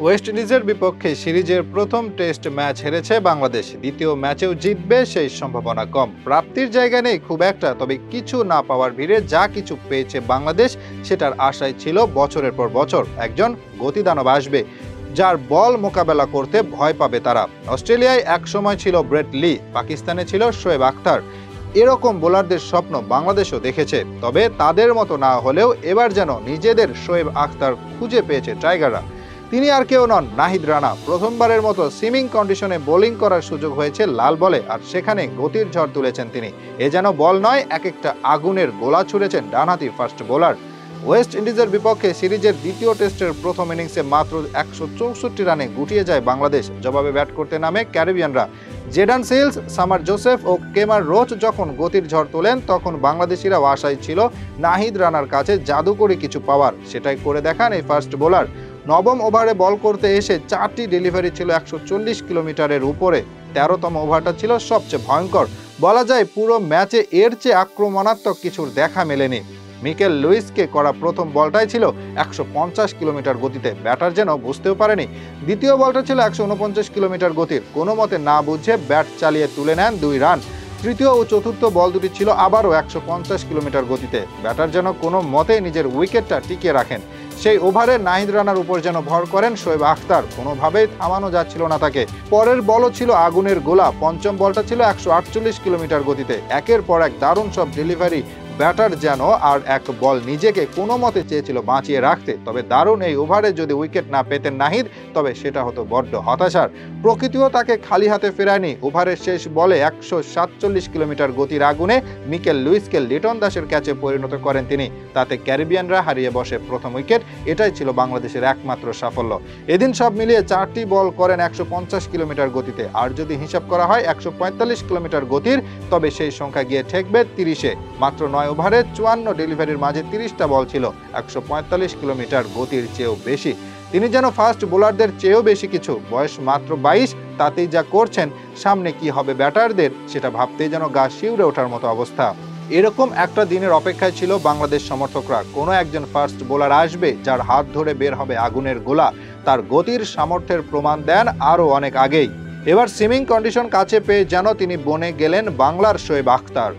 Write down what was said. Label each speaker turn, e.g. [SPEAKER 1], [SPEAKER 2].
[SPEAKER 1] West ইন্ডিজের বিপক্ষে সিরিজের প্রথম টেস্ট ম্যাচ হেরেছে বাংলাদেশ। দ্বিতীয় ম্যাচেও জিতবে সেই সম্ভাবনা কম। প্রাপ্তির জায়গা নেই খুব একটা, তবে কিছু না পাওয়ার ভিড়ে যা কিছু পেয়েছে বাংলাদেশ সেটার আশায় ছিল বছরের পর বছর একজন গতিদানব আসবে, যার বল মোকাবেলা করতে ভয় পাবে তারা। অস্ট্রেলিয়ায় একসময় ছিল ব্রেট লি, পাকিস্তানে ছিল শোয়েব আখতার। এরকম বোলারদের স্বপ্ন বাংলাদেশও দেখেছে, তবে তাদের মতো না হলেও এবার যেন নিজেদের শোয়েব আখতার খুঁজে পেয়েছে টাইগাররা। তিনি আর কেউ নন, নাহিদ রানা। প্রথমবারের মতো সুইমিং কন্ডিশনে বোলিং করার সুযোগ হয়েছে লাল বলে, আর সেখানে গতির ঝড় তুলেছেন তিনি। এ যেন বল নয়, এক একটা আগুনের গোলা ছুড়েছেন ডানহাতি ফাস্ট বোলার। ওয়েস্ট ইন্ডিজের বিপক্ষে সিরিজের দ্বিতীয় টেস্টের প্রথম ইনিংসে মাত্র 164 রানে গুটিয়ে যায় বাংলাদেশ। জবাবে ব্যাট করতে নামে ক্যারিবিয়ানরা। জেডান সিলস, সামার জোসেফ ও কেমার রোচ যখন গতির ঝড় তোলেন, তখন বাংলাদেশিরাও আশায় ছিল নাহিদ রানার কাছে জাদুকরি কিছু পাওয়ার। সেটাই করে দেখান এই ফাস্ট বোলার। নবম ওভারে বল করতে এসে 4টি ডেলিভারি ছিল 140 কিলোমিটারের উপরে। 13তম ওভারটা ছিল সবচেয়ে ভয়ঙ্কর। বলা যায় পুরো ম্যাচে এর চেয়ে আক্রমণাত্মক কিছুর দেখা মেলেনি। মিকেল লুইসকে করা প্রথম বলটাই ছিল 150 কিলোমিটার গতিতে। ব্যাটার যেন বুঝতেও পারেনি। দ্বিতীয় বলটা ছিল 149 কিলোমিটার গতির। কোনো মতে না বুঝে ব্যাট চালিয়ে তুলে নেন 2 রান। তৃতীয় ও চতুর্থ বল দুটি ছিল আবারও 150 কিলোমিটার গতিতে। ব্যাটার যেন কোনো মতে নিজের উইকেটটা টিকিয়ে রাখেন। সেই ওভারে নাহিদ রানার উপর যেন ভর করেন শোয়েব আখতার। কোনোভাবেই থামানো যাচ্ছিল না তাকে। পরের বলও ছিল আগুনের গোলা। পঞ্চম বলটা ছিল 148 কিলোমিটার গতিতে। একের পর এক দারুণ সব ডেলিভারি। ব্যাটার যেন আর এক বল নিজেকে কোনো মতে চেয়েছিল বাঁচিয়ে রাখতে। তবে দারুণ এই ওভারে যদি উইকেট না পেতেন নাহিদ, তবে সেটা হতো বড্ড হতাশার। প্রকৃতিও তাকে খালি হাতে ফেরায়নি। ওভারের শেষ বলে 147 কিলোমিটার গতির আগুনে মিকেল লুইসকে লিটন দাসের ক্যাচে পরিণত করেন তিনি। তাতে ক্যারিবিয়ানরা হারিয়ে বসে প্রথম উইকেট। এটাই ছিল বাংলাদেশের একমাত্র সাফল্য। এদিন সব মিলিয়ে 4টি বল করেন 150 কিলোমিটার গতিতে। আর যদি হিসাব করা হয় 145 কিলোমিটার গতির, তবে সেই সংখ্যা গিয়ে ঠেকবে 30-এ। মাত্র 9 ওভারে 54 ডেলিভারির মাঝে 30টা বল ছিল 145 কিলোমিটার গতির চেয়েও বেশি। তিনি যেন ফাস্ট বোলারদের চেয়েও বেশি কিছু। বয়স মাত্র 22, তাতেই যা করছেন, সামনে কি হবে ব্যাটারদের সেটা ভাবতেই যেন গা শিউরে ওঠার মতো অবস্থা। এরকম একটা দিনের অপেক্ষায় ছিল বাংলাদেশ সমর্থকরা। কোনো একজন ফাস্ট বোলার আসবে যার হাত ধরে বের হবে আগুনের গোলা। তার গতির সামর্থ্যের প্রমাণ দেন আরও অনেক আগেই। এবার সুইমিং কন্ডিশন কাছে পেয়ে যেন তিনি বনে গেলেন বাংলার শোয়েব আখতার।